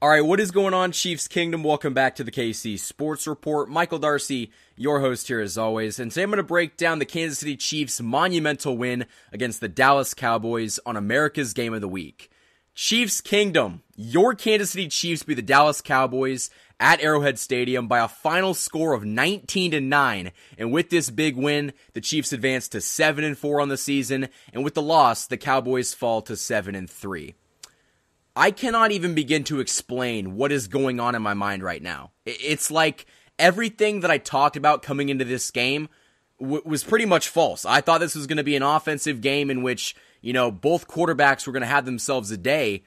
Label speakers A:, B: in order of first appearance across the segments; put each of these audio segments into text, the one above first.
A: All right, what is going on, Chiefs Kingdom? Welcome back to the KC Sports Report. Michael Darcy, your host here as always. And today I'm going to break down the Kansas City Chiefs' monumental win against the Dallas Cowboys on America's Game of the Week. Chiefs Kingdom, your Kansas City Chiefs beat the Dallas Cowboys at Arrowhead Stadium by a final score of 19-9. And with this big win, the Chiefs advance to 7-4 on the season. And with the loss, the Cowboys fall to 7-3. I cannot even begin to explain what is going on in my mind right now. It's like everything that I talked about coming into this game was pretty much false. I thought this was going to be an offensive game in which, both quarterbacks were going to have themselves a day.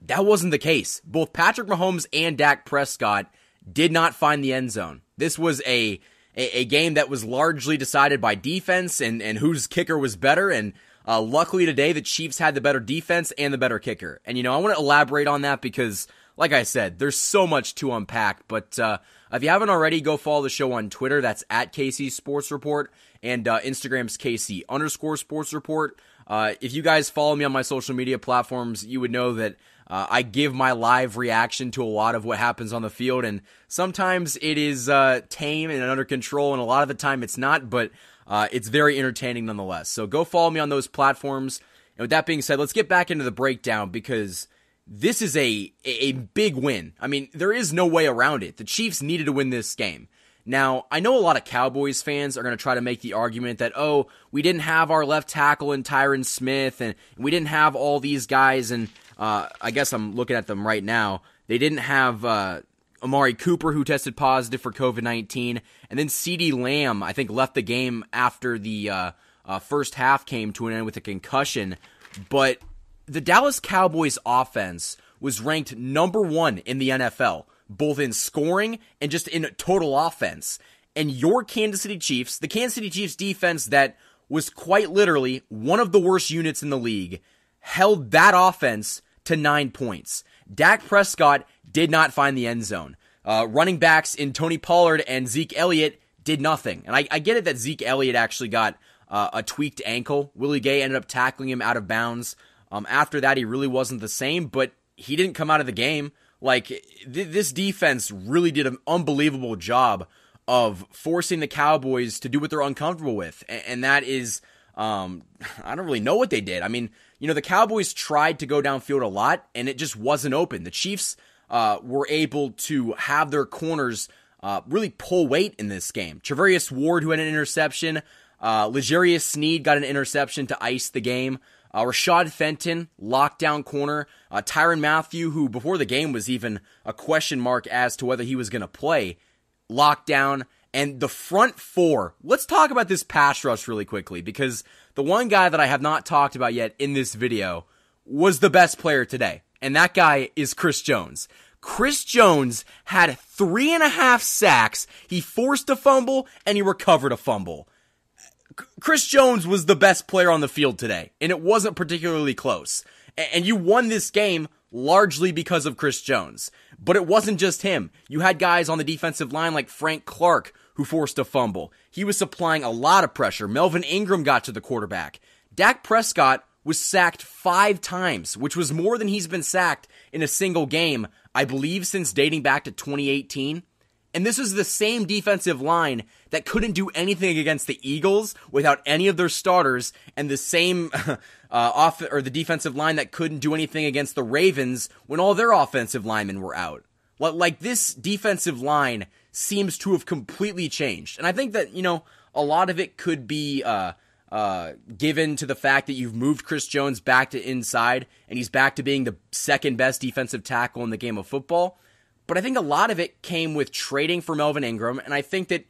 A: That wasn't the case. Both Patrick Mahomes and Dak Prescott did not find the end zone. This was a game that was largely decided by defense and whose kicker was better, and luckily today, the Chiefs had the better defense and the better kicker. And, I want to elaborate on that because, like I said, there's so much to unpack. But if you haven't already, go follow the show on Twitter. That's at KC Sports Report. And Instagram's KC_Sports Report. If you guys follow me on my social media platforms, you would know that I give my live reaction to a lot of what happens on the field. And sometimes it is tame and under control, and a lot of the time it's not. But it's very entertaining nonetheless. So go follow me on those platforms. And with that being said, let's get back into the breakdown because this is a big win. I mean, there is no way around it. The Chiefs needed to win this game. Now, I know a lot of Cowboys fans are going to try to make the argument that, we didn't have our left tackle in Tyron Smith, and we didn't have all these guys, and I guess I'm looking at them right now. They didn't have Amari Cooper, who tested positive for COVID-19, and then CeeDee Lamb, I think, left the game after the first half came to an end with a concussion. But the Dallas Cowboys offense was ranked number 1 in the NFL, both in scoring and just in total offense. And your Kansas City Chiefs, the Kansas City Chiefs defense that was quite literally one of the worst units in the league, held that offense to 9 points. Dak Prescott did not find the end zone. Running backs in Tony Pollard and Zeke Elliott did nothing. And I get it that Zeke Elliott actually got a tweaked ankle. Willie Gay ended up tackling him out of bounds. After that, he really wasn't the same, but he didn't come out of the game. This defense really did an unbelievable job of forcing the Cowboys to do what they're uncomfortable with. And that is, I don't really know what they did. I mean, the Cowboys tried to go downfield a lot, and it just wasn't open. The Chiefs were able to have their corners really pull weight in this game. Travarius Ward, who had an interception. L'Jarius Sneed got an interception to ice the game. Rashad Fenton, lockdown corner. Tyrann Mathieu, who before the game was even a question mark as to whether he was going to play, lockdown. And the front four, let's talk about this pass rush really quickly, because the one guy that I have not talked about yet in this video was the best player today. And that guy is Chris Jones. Chris Jones had 3.5 sacks. He forced a fumble and he recovered a fumble. Chris Jones was the best player on the field today, and it wasn't particularly close. And you won this game largely because of Chris Jones. But it wasn't just him. You had guys on the defensive line like Frank Clark who forced a fumble. He was supplying a lot of pressure. Melvin Ingram got to the quarterback. Dak Prescott was sacked 5 times, which was more than he's been sacked in a single game, I believe, since dating back to 2018. And this is the same defensive line that couldn't do anything against the Eagles without any of their starters, and the same the defensive line that couldn't do anything against the Ravens when all their offensive linemen were out. Like, this defensive line seems to have completely changed. And I think that, a lot of it could be given to the fact that you've moved Chris Jones back to inside, and he's back to being the second best defensive tackle in the game of football. But I think a lot of it came with trading for Melvin Ingram, and I think that,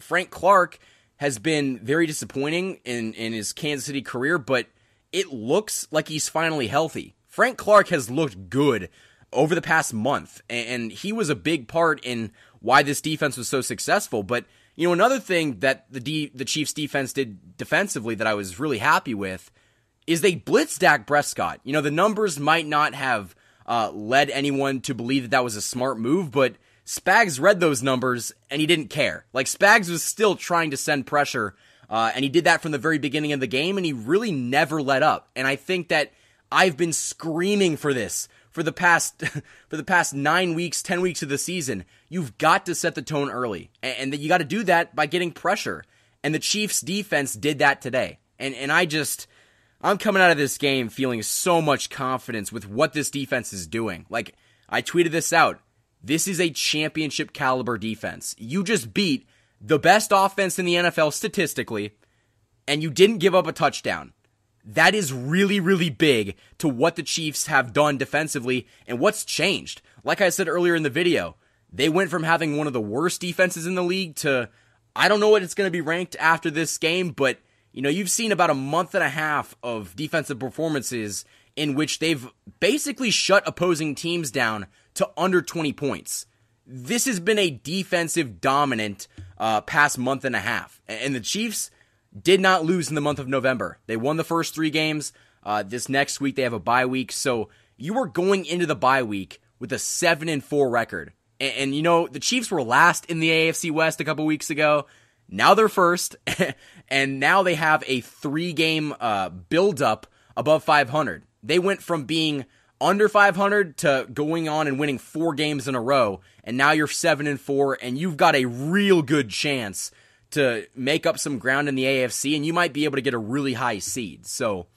A: Frank Clark has been very disappointing in his Kansas City career, but it looks like he's finally healthy. Frank Clark has looked good over the past month, and he was a big part in why this defense was so successful. But, another thing that the Chiefs defense did defensively that I was really happy with is they blitzed Dak Prescott. The numbers might not have led anyone to believe that was a smart move, but Spags read those numbers and he didn't care. Spags was still trying to send pressure, and he did that from the very beginning of the game, and he really never let up. And I think that I've been screaming for this for the past for the past 9 weeks, 10 weeks of the season. You've got to set the tone early, and you got to do that by getting pressure. And the Chiefs defense did that today. And I'm coming out of this game feeling so much confidence with what this defense is doing. Like, I tweeted this out. This is a championship caliber defense. You just beat the best offense in the NFL statistically, and you didn't give up a touchdown. That is really, really big to what the Chiefs have done defensively and what's changed. Like I said earlier in the video, they went from having one of the worst defenses in the league to, I don't know what it's going to be ranked after this game, but you've seen about a month and a half of defensive performances in which they've basically shut opposing teams down to under 20 points. This has been a defensive dominant past month and a half. And the Chiefs did not lose in the month of November. They won the first 3 games. This next week they have a bye week. So you are going into the bye week with a 7-4 record. And the Chiefs were last in the AFC West a couple weeks ago. Now they're first. And now they have a 3-game build-up above 500. They went from being under 500 to going on and winning 4 games in a row. And now you're 7-4, and you've got a real good chance to make up some ground in the AFC, and you might be able to get a really high seed. So,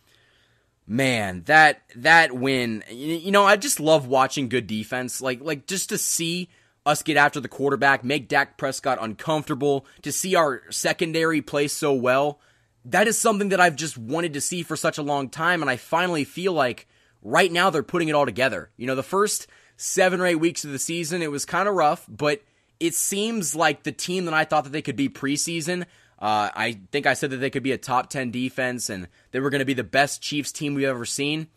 A: man, that win, I just love watching good defense. Like just to see us get after the quarterback, make Dak Prescott uncomfortable, to see our secondary play so well. That is something that I've just wanted to see for such a long time, and I finally feel like right now they're putting it all together. The first 7 or 8 weeks of the season, it was kind of rough, but it seems like the team that I thought that they could be preseason. I think I said that they could be a top 10 defense and they were going to be the best Chiefs team we've ever seen.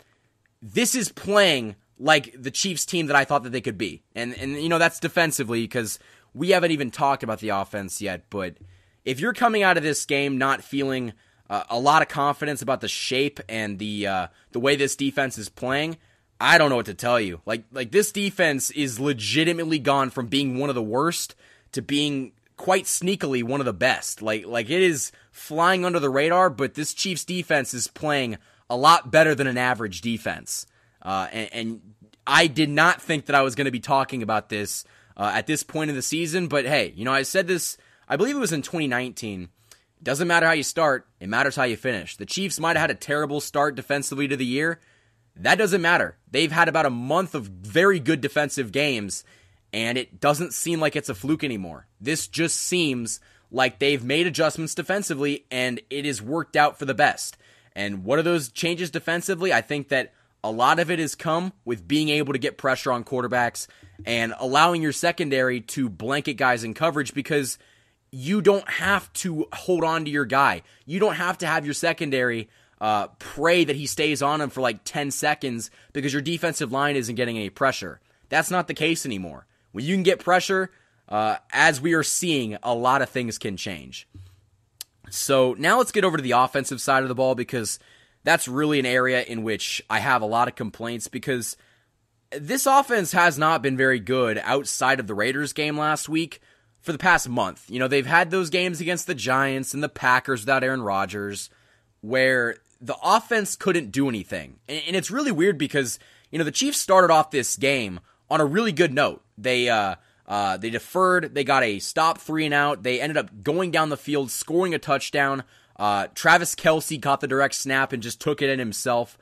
A: This is playing like the Chiefs team that I thought that they could be. And that's defensively, because we haven't even talked about the offense yet. But if you're coming out of this game not feeling a lot of confidence about the shape and the way this defense is playing, I don't know what to tell you. Like this defense is legitimately gone from being one of the worst to being quite sneakily one of the best. Like it is flying under the radar, but this Chiefs defense is playing a lot better than an average defense. And I did not think that I was going to be talking about this at this point in the season, but hey, I said this, I believe it was in 2019. Doesn't matter how you start, it matters how you finish. The Chiefs might have had a terrible start defensively to the year. That doesn't matter. They've had about a month of very good defensive games, and it doesn't seem like it's a fluke anymore. This just seems like they've made adjustments defensively, and it has worked out for the best. And what are those changes defensively? I think that a lot of it has come with being able to get pressure on quarterbacks and allowing your secondary to blanket guys in coverage, because you don't have to hold on to your guy. You don't have to have your secondary pray that he stays on him for like 10 seconds because your defensive line isn't getting any pressure. That's not the case anymore. When you can get pressure, as we are seeing, a lot of things can change. So now let's get over to the offensive side of the ball, because that's really an area in which I have a lot of complaints, because this offense has not been very good outside of the Raiders game last week for the past month. They've had those games against the Giants and the Packers without Aaron Rodgers where the offense couldn't do anything. And it's really weird because, the Chiefs started off this game on a really good note. They deferred, they got a stop 3-and-out, they ended up going down the field, scoring a touchdown. Travis Kelce caught the direct snap and just took it in himself,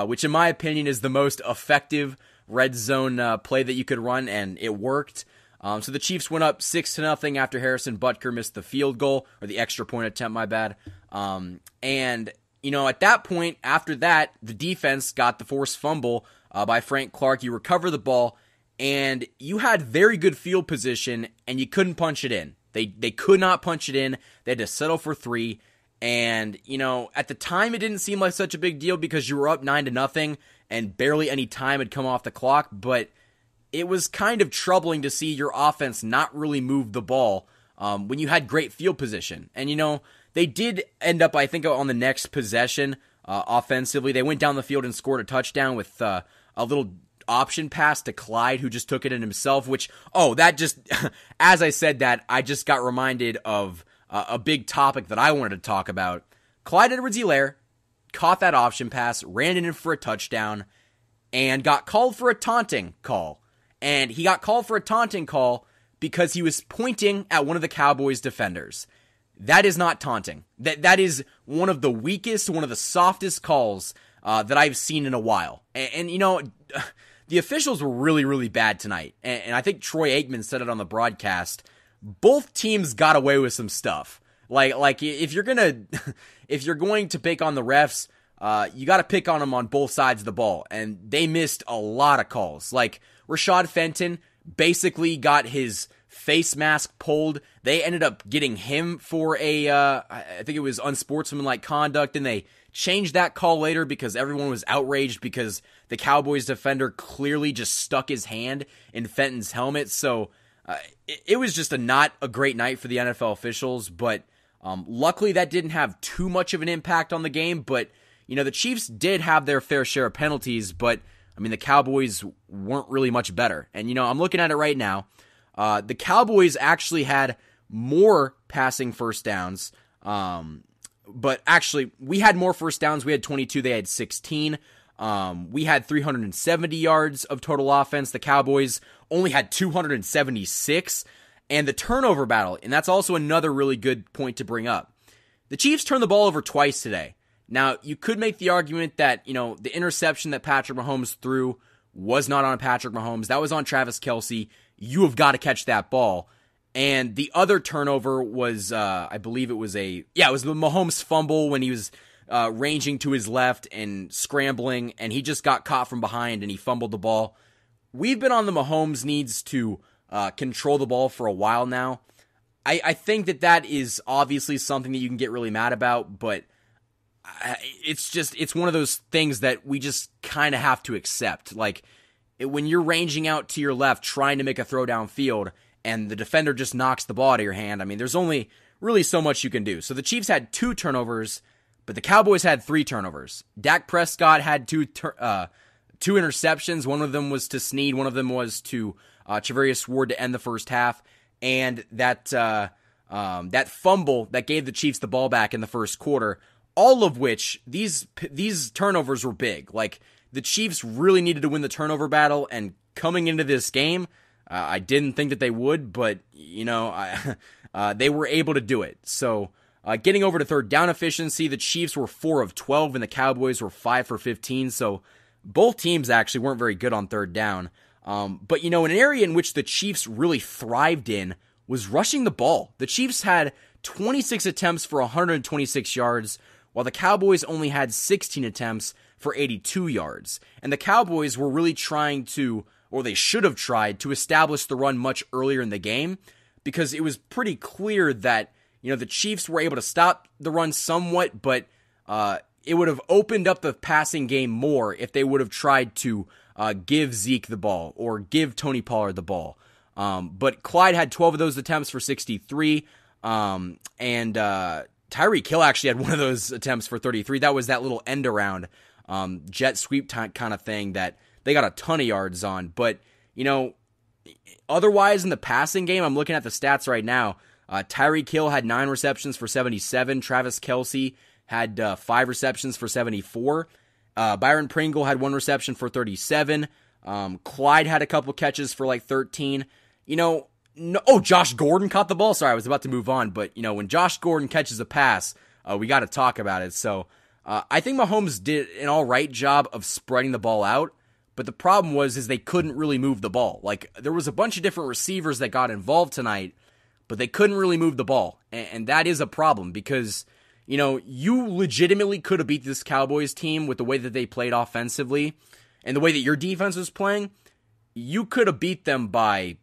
A: which in my opinion is the most effective red zone play that you could run, and it worked. So the Chiefs went up 6-0 after Harrison Butker missed the field goal, or the extra point attempt, my bad. And at that point, after that, the defense got the forced fumble by Frank Clark. You recover the ball, and you had very good field position, and you couldn't punch it in. They could not punch it in. They had to settle for 3. And, at the time, it didn't seem like such a big deal because you were up 9-0, and barely any time had come off the clock, but it was kind of troubling to see your offense not really move the ball when you had great field position. And, they did end up, I think, on the next possession offensively. They went down the field and scored a touchdown with a little option pass to Clyde, who just took it in himself, which, that just, as I said that, I just got reminded of a big topic that I wanted to talk about. Clyde Edwards-Helaire caught that option pass, ran it in for a touchdown. and got called for a taunting call. And he got called for a taunting call because he was pointing at one of the Cowboys defenders. That is not taunting. That is one of the weakest, one of the softest calls that I've seen in a while. And the officials were really, really bad tonight. And I think Troy Aikman said it on the broadcast. Both teams got away with some stuff. Like if you're going to pick on the refs, you got to pick on them on both sides of the ball. And they missed a lot of calls. Like Rashad Fenton basically got his face mask pulled. They ended up getting him for I think it was unsportsmanlike conduct, and they changed that call later because everyone was outraged because the Cowboys defender clearly just stuck his hand in Fenton's helmet. So it was just not a great night for the NFL officials, but luckily that didn't have too much of an impact on the game. But the Chiefs did have their fair share of penalties, but the Cowboys weren't really much better. And I'm looking at it right now. The Cowboys actually had more passing first downs, but actually we had more first downs. We had 22, they had 16. We had 370 yards of total offense. The Cowboys only had 276. And the turnover battle, and that's also another really good point to bring up. The Chiefs turned the ball over twice today. Now, you could make the argument that, the interception that Patrick Mahomes threw was not on Patrick Mahomes. That was on Travis Kelce. You have got to catch that ball. And the other turnover was, I believe it was it was the Mahomes fumble when he was ranging to his left and scrambling, and he just got caught from behind and he fumbled the ball. We've been on the Mahomes needs to control the ball for a while now. I think that is obviously something that you can get really mad about, but it's one of those things that we just kind of have to accept. Like, when you're ranging out to your left trying to make a throw downfield and the defender just knocks the ball out of your hand, there's only really so much you can do. So the Chiefs had 2 turnovers, but the Cowboys had 3 turnovers. Dak Prescott had 2 interceptions. One of them was to Snead. One of them was to Charvarius Ward to end the first half. And that fumble that gave the Chiefs the ball back in the first quarter, all of which, these turnovers were big. Like, the Chiefs really needed to win the turnover battle, and coming into this game, I didn't think that they would, but, they were able to do it. So, getting over to third down efficiency, the Chiefs were 4 of 12, and the Cowboys were 5 for 15, so both teams actually weren't very good on third down. But, an area in which the Chiefs really thrived in was rushing the ball. The Chiefs had 26 attempts for 126 yards, while the Cowboys only had 16 attempts for 82 yards. And the Cowboys were really trying to, or they should have tried, to establish the run much earlier in the game, because it was pretty clear that, the Chiefs were able to stop the run somewhat, but it would have opened up the passing game more if they would have tried to give Zeke the ball or give Tony Pollard the ball. But Clyde had 12 of those attempts for 63, and Tyreek Hill actually had one of those attempts for 33. That was that little end around jet sweep kind of thing that they got a ton of yards on. But, otherwise in the passing game, I'm looking at the stats right now. Tyreek Hill had 9 receptions for 77. Travis Kelce had 5 receptions for 74. Byron Pringle had 1 reception for 37. Clyde had a couple catches for like 13. Josh Gordon caught the ball. Sorry, I was about to move on, but when Josh Gordon catches a pass, we got to talk about it. So I think Mahomes did an all right job of spreading the ball out, but the problem is they couldn't really move the ball. Like, there was a bunch of different receivers that got involved tonight, but they couldn't really move the ball, and that is a problem because you legitimately could have beat this Cowboys team with the way that they played offensively and the way that your defense was playing. You could have beat them by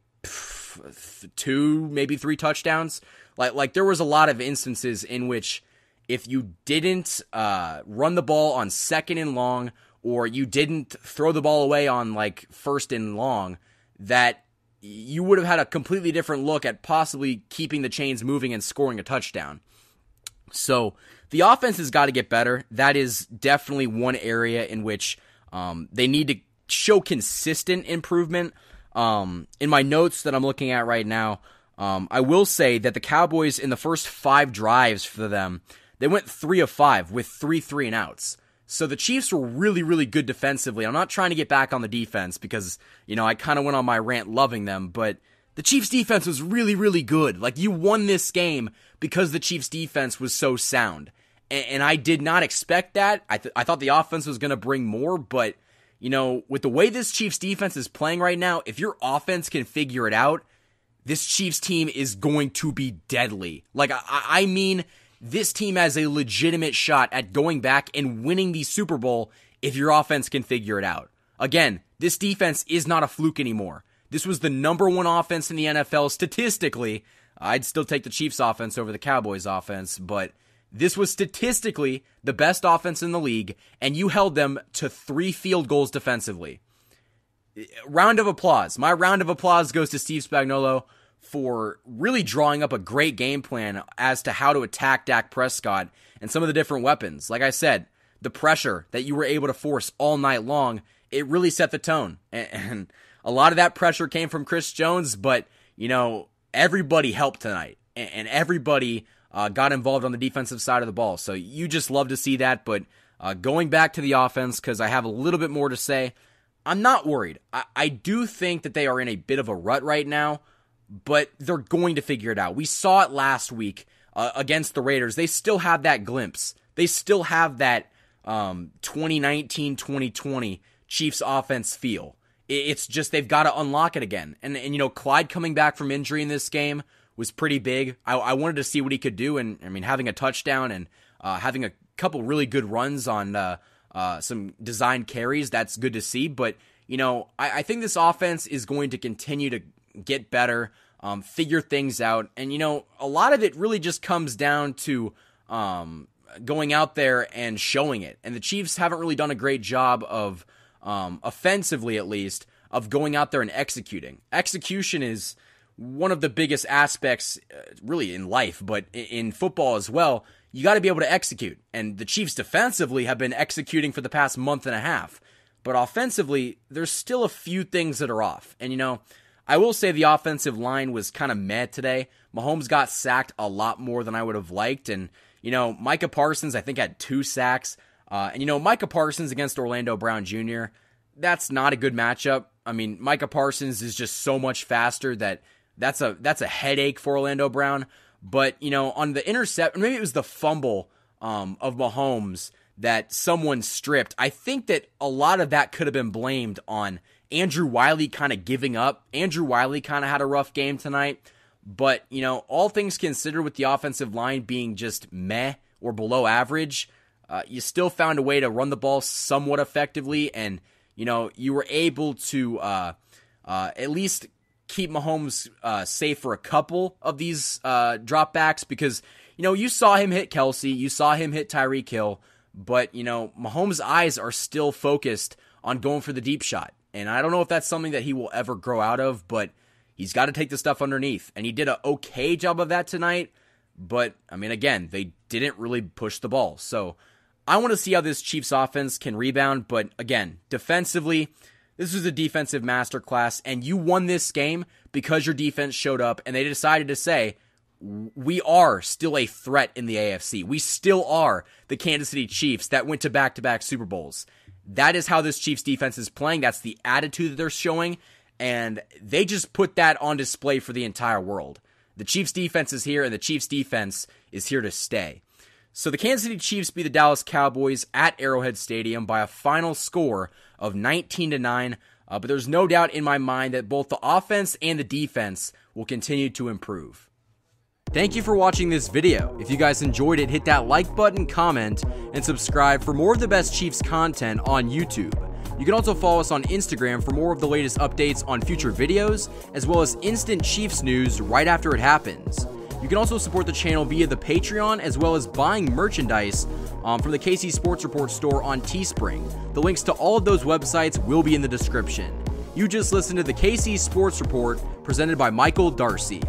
A: 2, maybe 3 touchdowns. Like there was a lot of instances in which if you didn't run the ball on 2nd and long, or you didn't throw the ball away on like 1st and long, that you would have had a completely different look at possibly keeping the chains moving and scoring a touchdown. So the offense has got to get better. That is definitely one area in which they need to show consistent improvement. In my notes that I'm looking at right now, I will say that the Cowboys in the first 5 drives for them, they went 3 of 5 with 3 3-and-outs. So the Chiefs were really, really good defensively. I'm not trying to get back on the defense because, I kind of went on my rant loving them, but the Chiefs defense was really, really good. Like, you won this game because the Chiefs defense was so sound. And I did not expect that. I thought the offense was going to bring more, but, with the way this Chiefs defense is playing right now, if your offense can figure it out, this Chiefs team is going to be deadly. Like, I mean, this team has a legitimate shot at going back and winning the Super Bowl if your offense can figure it out. Again, this defense is not a fluke anymore. This was the number one offense in the NFL statistically. I'd still take the Chiefs offense over the Cowboys offense, but this was statistically the best offense in the league, and you held them to 3 field goals defensively. Round of applause. My round of applause goes to Steve Spagnuolo for really drawing up a great game plan as to how to attack Dak Prescott and some of the different weapons. Like I said, the pressure that you were able to force all night long, it really set the tone. And a lot of that pressure came from Chris Jones, but, everybody helped tonight. And everybody got involved on the defensive side of the ball. So you just love to see that. But going back to the offense, because I have a little bit more to say, I'm not worried. I do think that they are in a bit of a rut right now, but they're going to figure it out. We saw it last week against the Raiders. They still have that glimpse. They still have that 2019-2020 Chiefs offense feel. It's just they've got to unlock it again. And Clyde coming back from injury in this game was pretty big. I wanted to see what he could do, and having a touchdown and having a couple really good runs on some designed carries, that's good to see. But, I think this offense is going to continue to get better, figure things out. And, a lot of it really just comes down to going out there and showing it. And the Chiefs haven't really done a great job of, offensively at least, of going out there and executing. Execution is one of the biggest aspects really in life, but in football as well. You got to be able to execute. And the Chiefs defensively have been executing for the past month and a half. But offensively, there's still a few things that are off. And, I will say the offensive line was kind of meh today. Mahomes got sacked a lot more than I would have liked. And, Micah Parsons, I think, had 2 sacks. And, Micah Parsons against Orlando Brown Jr., that's not a good matchup. I mean, Micah Parsons is just so much faster that's a headache for Orlando Brown. But, on the intercept, maybe it was the fumble of Mahomes that someone stripped. I think that a lot of that could have been blamed on Andrew Wiley kind of giving up. Andrew Wiley kind of had a rough game tonight. But, all things considered, with the offensive line being just meh or below average, you still found a way to run the ball somewhat effectively. And, you were able to at least keep Mahomes safe for a couple of these dropbacks because, you saw him hit Kelsey, you saw him hit Tyreek Hill, but, Mahomes' eyes are still focused on going for the deep shot. And I don't know if that's something that he will ever grow out of, but he's got to take the stuff underneath. And he did an okay job of that tonight, but, again, they didn't really push the ball. So I want to see how this Chiefs offense can rebound, but again, defensively, this was a defensive masterclass, and you won this game because your defense showed up, and they decided to say, we are still a threat in the AFC. We still are the Kansas City Chiefs that went to back-to-back Super Bowls. That is how this Chiefs defense is playing. That's the attitude that they're showing, and they just put that on display for the entire world. The Chiefs defense is here, and the Chiefs defense is here to stay. So the Kansas City Chiefs beat the Dallas Cowboys at Arrowhead Stadium by a final score of 19-9, but there's no doubt in my mind that both the offense and the defense will continue to improve. Thank you for watching this video. If you guys enjoyed it, hit that like button, comment, and subscribe for more of the best Chiefs content on YouTube. You can also follow us on Instagram for more of the latest updates on future videos, as well as instant Chiefs news right after it happens. You can also support the channel via the Patreon, as well as buying merchandise from the KC Sports Report store on Teespring. The links to all of those websites will be in the description. You just listened to the KC Sports Report, presented by Michael Darcy.